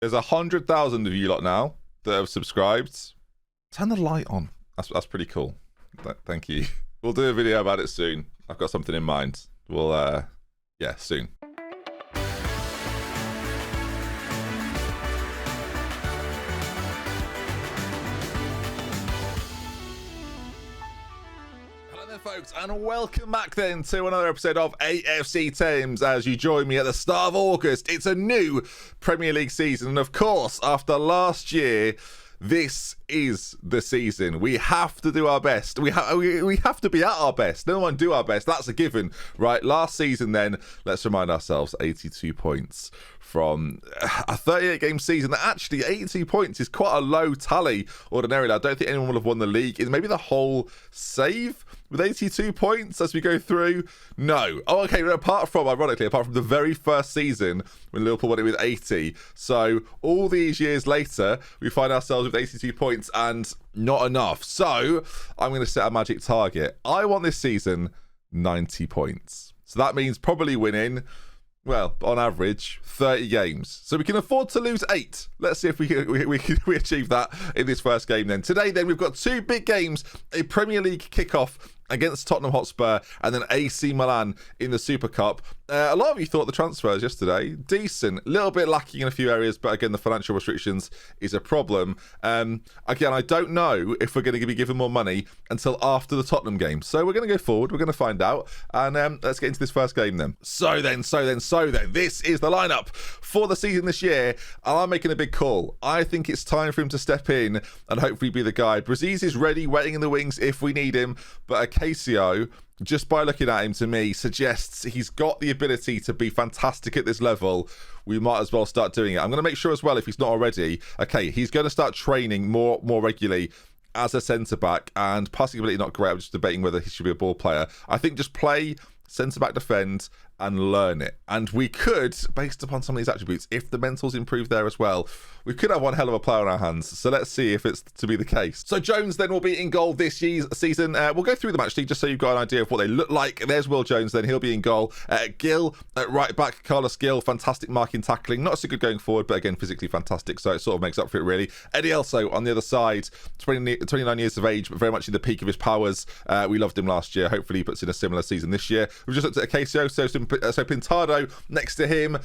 There's 100,000 of you lot now that have subscribed. Turn the light on. That's pretty cool. Thank you. We'll do a video about it soon. I've got something in mind. We'll, yeah, soon. Folks, and welcome back then to another episode of AFC Thames as you join me at the start of August. It's a new Premier League season, and of course, after last year, this is the season. We have to do our best. We have to be at our best. No one do our best. That's a given, right? Last season then, let's remind ourselves, 82 points from a 38-game season. Actually, 82 points is quite a low tally ordinarily. I don't think anyone will have won the league. Is maybe the whole save with 82 points as we go through? No. Oh, okay, apart from the very first season when Liverpool won it with 80. So all these years later, we find ourselves with 82 points and not enough. So I'm going to set a magic target. I want this season 90 points. So that means probably winning, well, on average, 30 games. So we can afford to lose 8. Let's see if we achieve that in this first game then. Today then, we've got 2 big games, a Premier League kickoff against Tottenham Hotspur and then AC Milan in the Super Cup. A lot of you thought the transfers yesterday decent, a little bit lacking in a few areas, but again, the financial restrictions is a problem. Again, I don't know if we're going to be given more money until after the Tottenham game. So we're going to go forward, we're going to find out, and let's get into this first game then. So then, this is the lineup for the season this year, and I'm making a big call. I think it's time for him to step in and hopefully be the guy. Braziz is ready, waiting in the wings if we need him, but Casio, just by looking at him, to me, suggests he's got the ability to be fantastic at this level. We might as well start doing it. I'm going to make sure as well, if he's not already, okay, he's going to start training more regularly as a centre-back, and passing ability not great. I'm just debating whether he should be a ball player. I think just play centre-back defend and learn it. And we could, based upon some of these attributes, if the mentals improve there as well, we could have one hell of a player on our hands. So let's see if it's to be the case. So Jones then will be in goal this season. We'll go through them actually, just so you've got an idea of what they look like. There's Will Jones then, he'll be in goal. Gill at right back, Carlos Gill, fantastic marking, tackling. Not so good going forward, but again, physically fantastic. So it sort of makes up for it really. Eddie Elso on the other side, 29 years of age, but very much in the peak of his powers. We loved him last year. Hopefully he puts in a similar season this year. We've just looked at Casio, so Pintado next to him,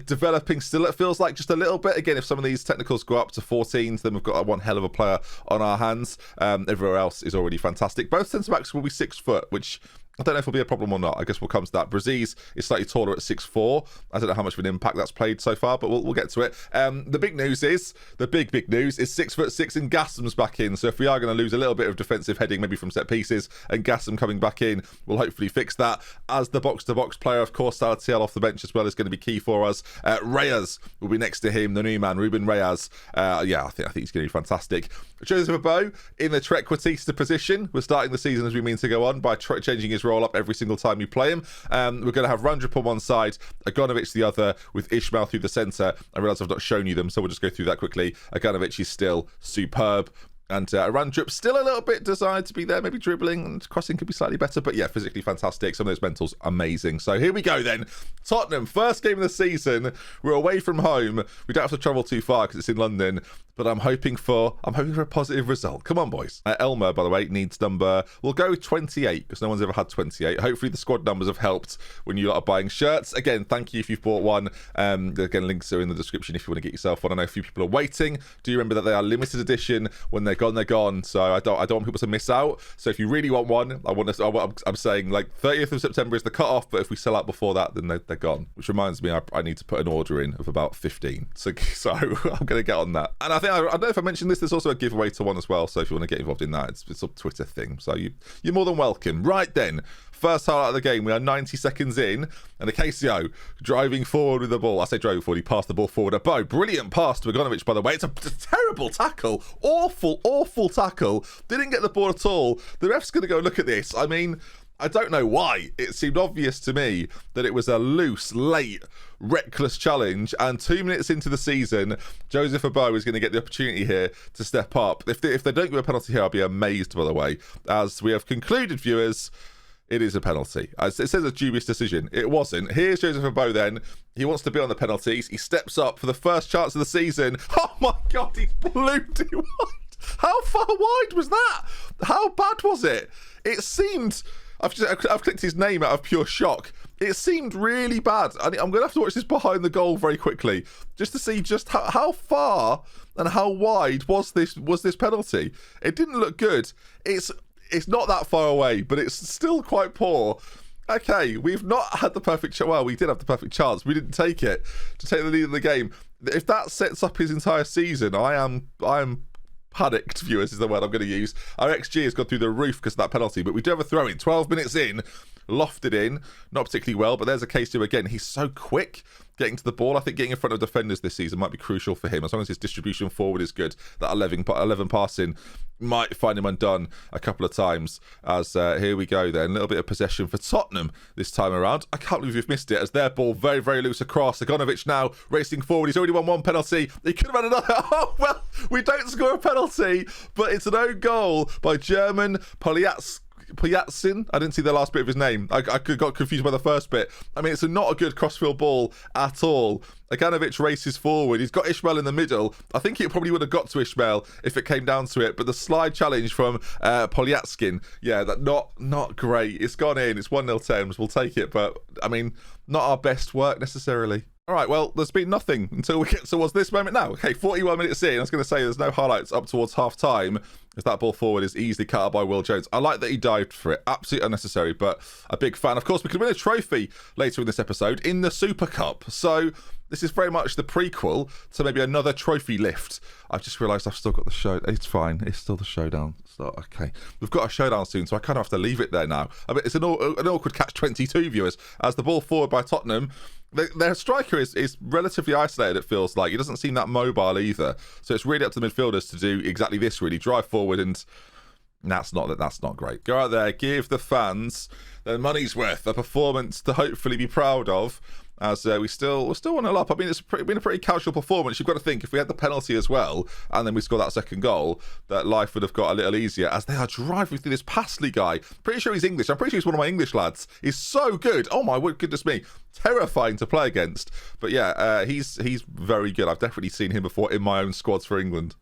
developing still, it feels like, just a little bit. Again, if some of these technicals go up to 14s, then we've got one hell of a player on our hands. Everywhere else is already fantastic. Both centre-backs will be 6 foot, which I don't know if it'll be a problem or not. I guess we'll come to that. Braziz is slightly taller at 6'4". I don't know how much of an impact that's played so far, but we'll get to it. The big news is 6'6" and Gassam's back in. So if we are going to lose a little bit of defensive heading, maybe from set pieces, and Gassam coming back in will hopefully fix that. As the box-to-box player, of course, Salatiel off the bench as well is going to be key for us. Reyes will be next to him, the new man, Ruben Reyes. Yeah, I think he's going to be fantastic. Joseph Abo in the trequartista position. We're starting the season as we mean to go on by changing his role up every single time you play him. We're going to have Randrup on one side, Agonovic the other, with Ishmael through the centre. I realise I've not shown you them, so we'll just go through that quickly. Agonovic is still superb. And Randrup still a little bit desired to be there, maybe dribbling and crossing could be slightly better, but yeah, physically fantastic. Some of those mentals, amazing. So here we go then. Tottenham, first game of the season. We're away from home. We don't have to travel too far because it's in London, but I'm hoping for a positive result. Come on, boys. Elmer, by the way, needs number, we'll go 28 because no one's ever had 28. Hopefully the squad numbers have helped when you lot are buying shirts. Again, thank you if you've bought one. Again, links are in the description if you want to get yourself one. I know a few people are waiting. Do you remember that they are limited edition? When they're gone. So I don't want people to miss out. So if you really want one, I'm saying like 30th of September is the cutoff, but if we sell out before that, then they're gone. Which reminds me, I need to put an order in of about 15. So I'm going to get on that. And I don't know if I mentioned this, there's also a giveaway to one as well. So if you want to get involved in that, it's a Twitter thing. So you're more than welcome. Right then, first highlight of the game, we are 90 seconds in, and Casio driving forward with the ball. I say driving forward, he passed the ball forward. A bow, brilliant pass to Agonovic, by the way. It's a terrible tackle, awful tackle. Didn't get the ball at all. The ref's going to go look at this. I mean, I don't know why. It seemed obvious to me that it was a loose, late, reckless challenge, and 2 minutes into the season, Joseph Abo is going to get the opportunity here to step up. If they don't give a penalty here, I'll be amazed, by the way. As we have concluded, viewers, It is a penalty. It says a dubious decision. It wasn't. Here's Joseph Abo then. He wants to be on the penalties. He steps up for the first chance of the season. Oh my God, he's blooped it wide. How far wide was that? How bad was it? It seemed... I've clicked his name out of pure shock. It seemed really bad. I'm going to have to watch this behind the goal very quickly just to see just how far and how wide was this penalty. It didn't look good. It's not that far away, but it's still quite poor. Okay, we've not had the perfect chance. Well, we did have the perfect chance. We didn't take it to take the lead in the game. If that sets up his entire season, I am panicked, viewers, is the word I'm going to use. Our XG has gone through the roof because of that penalty, but we do have a throw in. 12 minutes in, lofted in, not particularly well, but there's a case to again. He's so quick getting to the ball. I think getting in front of defenders this season might be crucial for him. As long as his distribution forward is good, that 11 passing might find him undone a couple of times. As here we go then, a little bit of possession for Tottenham this time around. I can't believe you've missed it, as their ball very, very loose across. Agonovic now racing forward. He's already won one penalty. He could have had another. Oh, well, we don't score a penalty, but it's an own goal by German Poyatsin. I didn't see the last bit of his name. I got confused by the first bit. I mean, it's not a good crossfield ball at all. Aganovic races forward. He's got Ishmael in the middle. I think it probably would have got to Ishmael if it came down to it, but the slide challenge from Polyatskin, yeah, that not great. It's gone in. It's 1-0 Thames. We'll take it, but I mean, not our best work necessarily. All right, well, there's been nothing until we get towards this moment now. Okay, 41 minutes in. I was going to say there's no highlights up towards half-time, as that ball forward is easily cut out by Will Jones. I like that he dived for it. Absolutely unnecessary, but a big fan. Of course, we could win a trophy later in this episode in the Super Cup. So this is very much the prequel to maybe another trophy lift. I've just realised I've still got the show. It's fine. It's still the showdown. Okay. We've got a showdown soon, so I kind of have to leave it there now. I mean, it's an awkward catch-22, viewers, as the ball forward by Tottenham. Their striker is relatively isolated, it feels like. He doesn't seem that mobile either. So it's really up to the midfielders to do exactly this, really. Drive forward, and that's not great. Go out there, give the fans their money's worth, a performance to hopefully be proud of, as we're still 1-0 up. I mean, it's been a pretty casual performance. You've got to think, if we had the penalty as well, and then we scored that second goal, that life would have got a little easier, as they are driving through this Pastley guy. Pretty sure he's English. I'm pretty sure he's one of my English lads. He's so good. Oh my goodness me. Terrifying to play against. But yeah, he's very good. I've definitely seen him before in my own squads for England.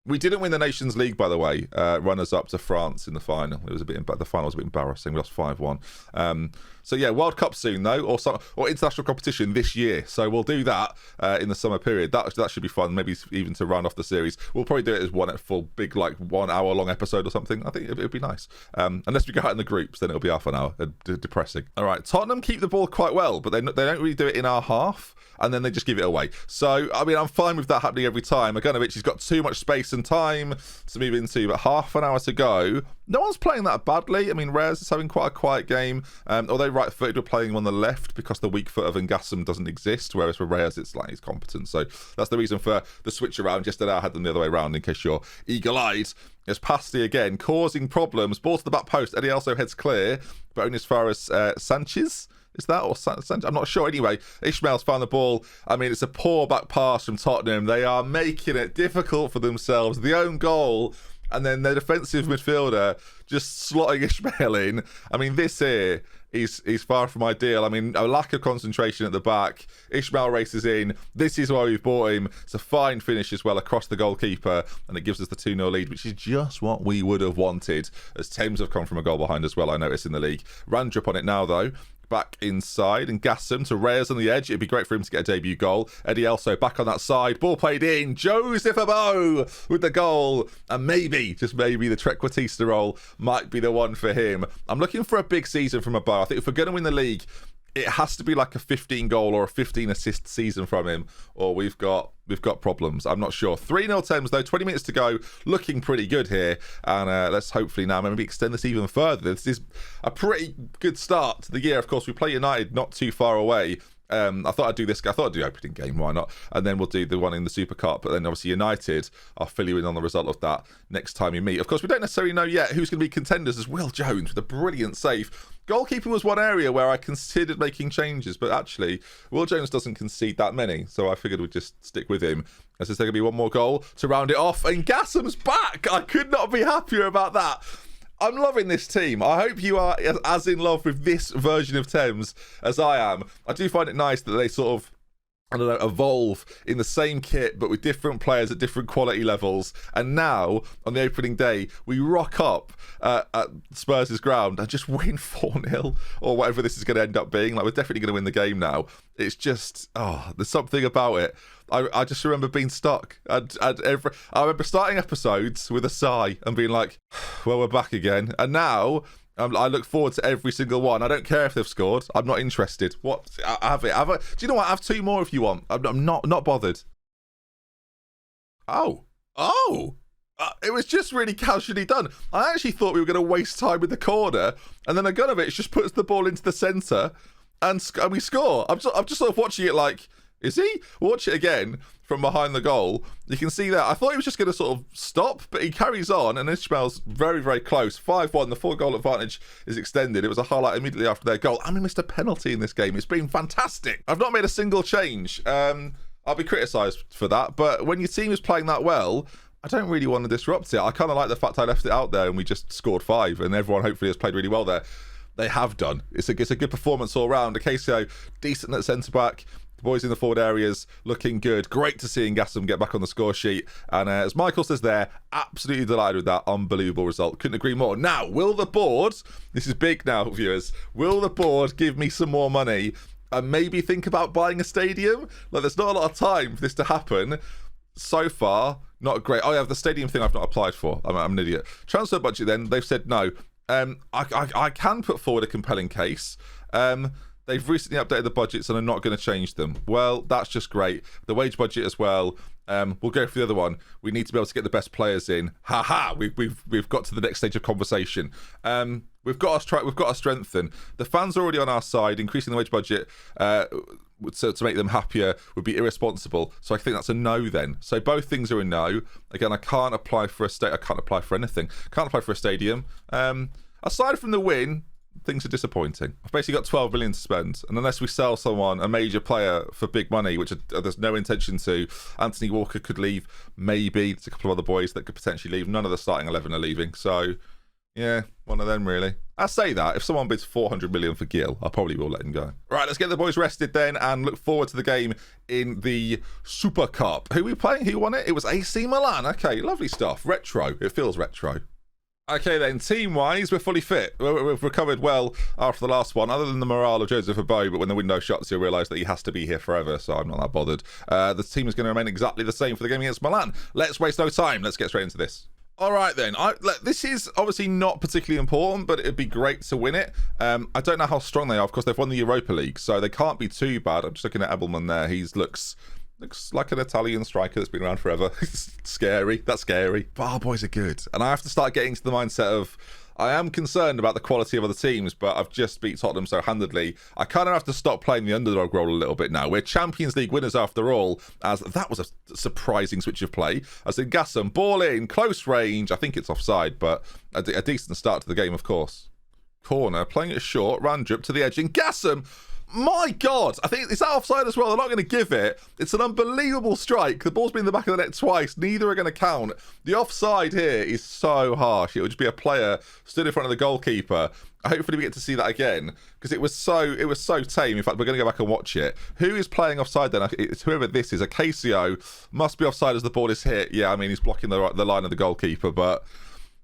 We didn't win the Nations League, by the way. Runners up to France in the final. It was the final was a bit embarrassing. We lost 5-1. So yeah, World Cup soon though, or international competition this year. So we'll do that in the summer period. That should be fun. Maybe even to round off the series. We'll probably do it as one full big 1 hour long episode or something. I think it'd be nice. Unless we go out in the groups, then it'll be half an hour. Depressing. All right, Tottenham keep the ball quite well, but they don't really do it in our half. And then they just give it away. So, I mean, I'm fine with that happening every time. Agonovic has got too much space and time to move into, but half an hour to go. No one's playing that badly. I mean, Reyes is having quite a quiet game. Although right-footed, we're playing him on the left because the weak foot of Ngassam doesn't exist, whereas for Reyes, it's like he's competent. So that's the reason for the switch around. Yesterday, I had them the other way around, in case you're eagle-eyed. It's Pasty again, causing problems. Ball to the back post. Eddie also heads clear, but only as far as Sanchez. Is that or I'm not sure. Anyway, Ishmael's found the ball. I mean, it's a poor back pass from Tottenham. They are making it difficult for themselves. The own goal, and then their defensive midfielder just slotting Ishmael in. I mean, this here is far from ideal. I mean, a lack of concentration at the back. Ishmael races in. This is why we've bought him. It's a fine finish as well across the goalkeeper, and it gives us the 2-0 lead, which is just what we would have wanted, as Thames have come from a goal behind as well, I noticed, in the league. Randrup on it now, though. Back inside, and Ngassam to Reyes on the edge. It'd be great for him to get a debut goal. Eddie also back on that side. Ball played in. Joseph Abo with the goal. And maybe, just maybe, the Trequartista role might be the one for him. I'm looking for a big season from Abo. I think if we're going to win the league, it has to be like a 15 goal or a 15 assist season from him, or we've got problems. I'm not sure. 3-0 Thames though, 20 minutes to go, looking pretty good here, and let's hopefully now maybe extend this even further. This is a pretty good start to the year. Of course, we play United not too far away. I thought I'd do this. I thought I'd do opening game. Why not? And then we'll do the one in the Super Cup. But then obviously United, I'll fill you in on the result of that next time you meet. Of course, we don't necessarily know yet who's going to be contenders, as Will Jones with a brilliant save. Goalkeeper was one area where I considered making changes, but actually Will Jones doesn't concede that many, so I figured we'd just stick with him. As there's going to be one more goal to round it off, and Gassam's back. I could not be happier about that. I'm loving this team. I hope you are as in love with this version of Thames as I am. I do find it nice that they sort of, I don't know, evolve in the same kit, but with different players at different quality levels. And now, on the opening day, we rock up at Spurs' ground and just win 4-0, or whatever this is going to end up being. Like, we're definitely going to win the game now. It's just, there's something about it. I just remember being stuck. I remember starting episodes with a sigh and being like, well, we're back again. And now I look forward to every single one. I don't care if they've scored. I'm not interested. What? I have it. Do you know what? I have 2 more if you want. I'm not bothered. Oh. It was just really casually done. I actually thought we were going to waste time with the corner, and then Agunovich just puts the ball into the centre, and we score. I'm just sort of watching it like, is he? Watch it again from behind the goal. You can see that. I thought he was just going to sort of stop, but he carries on, and Ishmael's very, very close. 5-1, the 4-goal advantage is extended. It was a highlight immediately after their goal. And we missed a penalty in this game. It's been fantastic. I've not made a single change. I'll be criticised for that, but when your team is playing that well, I don't really want to disrupt it. I kind of like the fact I left it out there and we just scored 5, and everyone hopefully has played really well there. They have done. It's a good performance all round. Acacio, decent at centre-back. The boys in the forward areas looking good. Great to see Ngassam get back on the score sheet. And as Michael says there, absolutely delighted with that unbelievable result. Couldn't agree more. Now, will the board, this is big now, viewers, will the board give me some more money and maybe think about buying a stadium? Like, there's not a lot of time for this to happen. So far, not great. Oh, yeah, the stadium thing I've not applied for. I'm an idiot. Transfer budget then, they've said no. I can put forward a compelling case. They've recently updated the budgets and are not going to change them. Well, that's just great. The wage budget as well. We'll go for the other one. We need to be able to get the best players in. We've got to the next stage of conversation. We've got to strengthen. The fans are already on our side. Increasing the wage budget to make them happier would be irresponsible. So I think that's a no then. So both things are a no. Again, I can't apply for I can't apply for anything. Can't apply for a stadium. Aside from the win, things are disappointing. I've basically got 12 million to spend, and unless we sell someone, a major player, for big money, which there's no intention to, Anthony Walker could leave, maybe. There's a couple of other boys that could potentially leave. None of the starting 11 are leaving, so yeah, one of them really. I say that, if someone bids 400 million for Gil, I probably will let him go. Right, let's get the boys rested then and look forward to the game in the Super Cup. Who are we playing? Who won it? It was AC Milan. Okay, lovely stuff. Retro. It feels retro. Okay then, team-wise, we're fully fit. We've recovered well after the last one, other than the morale of Joseph Abo, but when the window shuts, you'll realise that he has to be here forever, so I'm not that bothered. The team is going to remain exactly the same for the game against Milan. Let's waste no time. Let's get straight into this. All right then, this is obviously not particularly important, but it'd be great to win it. I don't know how strong they are. Of course, they've won the Europa League, so they can't be too bad. I'm just looking at Abelman there. He looks like an Italian striker that's been around forever. Scary. That's scary. But our boys are good. And I have to start getting to the mindset of, I am concerned about the quality of other teams, but I've just beat Tottenham so handedly. I kind of have to stop playing the underdog role a little bit now. We're Champions League winners after all, as that was a surprising switch of play. As in Ngassam, ball in, close range. I think it's offside, but a decent start to the game, of course. Corner, playing it short, Randrup to the edge. And Ngassam, my God, I think, is that offside as well? They're not going to give it. It's an unbelievable strike. The ball's been in the back of the net twice. Neither are going to count. The offside here is so harsh. It would just be a player stood in front of the goalkeeper. Hopefully we get to see that again, because it was so tame. In fact, we're going to go back and watch it. Who is playing offside then? It's whoever this is. Acacio must be offside as the ball is hit. Yeah, I mean, he's blocking the line of the goalkeeper, but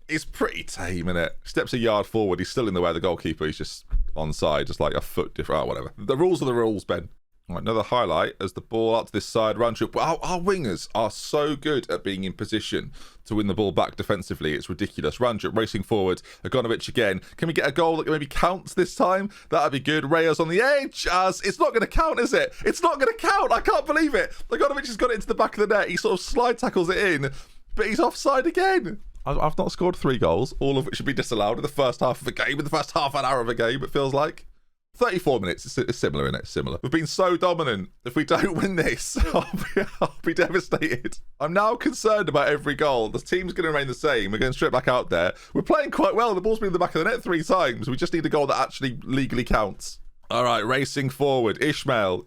it's pretty tame, isn't it? Steps a yard forward. He's still in the way of the goalkeeper. He's just onside, just like a foot different. Oh, whatever. The rules are the rules, Ben. All right, another highlight as the ball out to this side. Randrup. Our wingers are so good at being in position to win the ball back defensively. It's ridiculous. Randrup racing forward. Agonovich again. Can we get a goal that maybe counts this time? That'd be good. Reyes on the edge. As it's not going to count, is it? It's not going to count. I can't believe it. Agonovich has got it into the back of the net. He sort of slide tackles it in, but he's offside again. I've not scored 3 goals, all of which should be disallowed in the first half of a game, in the first half an hour of a game, it feels like. 34 minutes, it's similar, isn't it? Similar. We've been so dominant. If we don't win this, I'll be devastated. I'm now concerned about every goal. The team's going to remain the same. We're going straight back out there. We're playing quite well. The ball's been in the back of the net 3 times. We just need a goal that actually legally counts. All right, racing forward. Ishmael,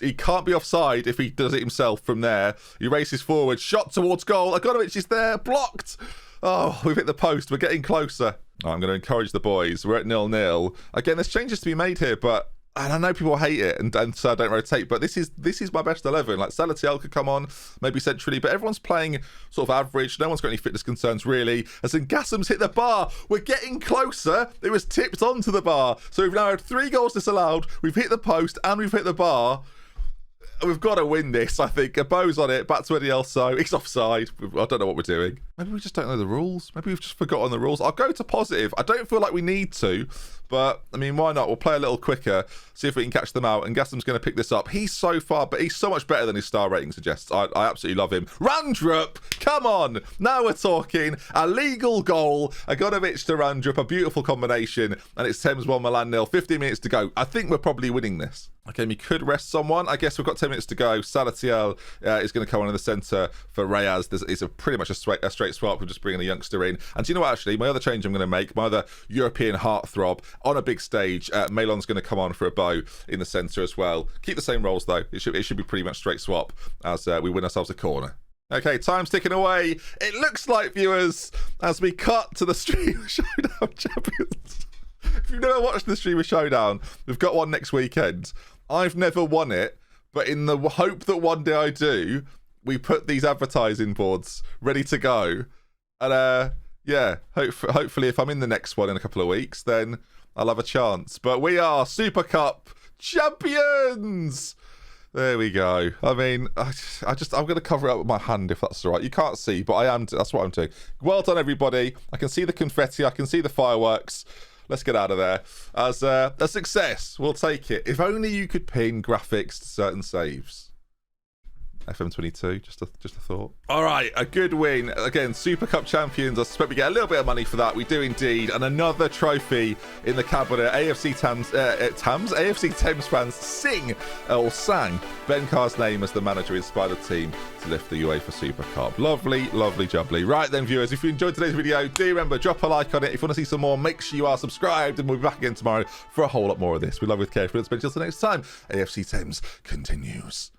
he can't be offside if he does it himself from there. He races forward, shot towards goal. Agonovich is there, blocked. Oh, we've hit the post. We're getting closer. I'm going to encourage the boys. We're at 0-0. Again, there's changes to be made here, but and I know people hate it, and so I don't rotate, but this is my best 11. Like, Salatiel could come on, maybe centrally, but everyone's playing sort of average. No one's got any fitness concerns, really. As in, Gassam's hit the bar. We're getting closer. It was tipped onto the bar. So we've now had 3 goals disallowed. We've hit the post, and we've hit the bar. We've got to win this, I think. A bow's on it. Back to Eddie Elso. He's offside. I don't know what we're doing. Maybe we just don't know the rules. Maybe we've just forgotten the rules. I'll go to positive. I don't feel like we need to, but, I mean, why not? We'll play a little quicker, see if we can catch them out, and Gassam's going to pick this up. He's so far, but he's so much better than his star rating suggests. I absolutely love him. Randrup! Come on! Now we're talking. A legal goal. Agonovic to Randrup. A beautiful combination, and it's Thames 1, Milan 0. 15 minutes to go. I think we're probably winning this. Okay, we could rest someone. I guess we've got 10 minutes to go. Salatiel is going to come on in the centre for Reyes. It's pretty much a straight swap. We're just bringing a youngster in. And do you know what, actually? My other change I'm going to make, my other European heartthrob, on a big stage, Melon's going to come on for a bow in the centre as well. Keep the same roles, though. It should be pretty much straight swap as we win ourselves a corner. Okay, time's ticking away. It looks like, viewers, as we cut to the Streamer Showdown champions. If you've never watched the Streamer Showdown, we've got one next weekend. I've never won it, but in the hope that one day I do, we put these advertising boards ready to go. And yeah, hopefully if I'm in the next one in a couple of weeks, then I'll have a chance. But we are Super Cup champions! There we go. I mean, I'm going to cover it up with my hand if that's all right. You can't see, but I am. That's what I'm doing. Well done, everybody. I can see the confetti. I can see the fireworks. Let's get out of there. As a success, we'll take it. If only you could pin graphics to certain saves. FM22, just a thought. All right, a good win. Again, Super Cup champions. I suspect we get a little bit of money for that. We do indeed. And another trophy in the cabinet. AFC Thames fans sing, or sang, Ben Carr's name as the manager inspired the team to lift the UEFA Super Cup. Lovely, lovely jubbly. Right then, viewers, if you enjoyed today's video, do remember, drop a like on it. If you want to see some more, make sure you are subscribed, and we'll be back again tomorrow for a whole lot more of this. We love with care. Until next time, AFC Thames continues.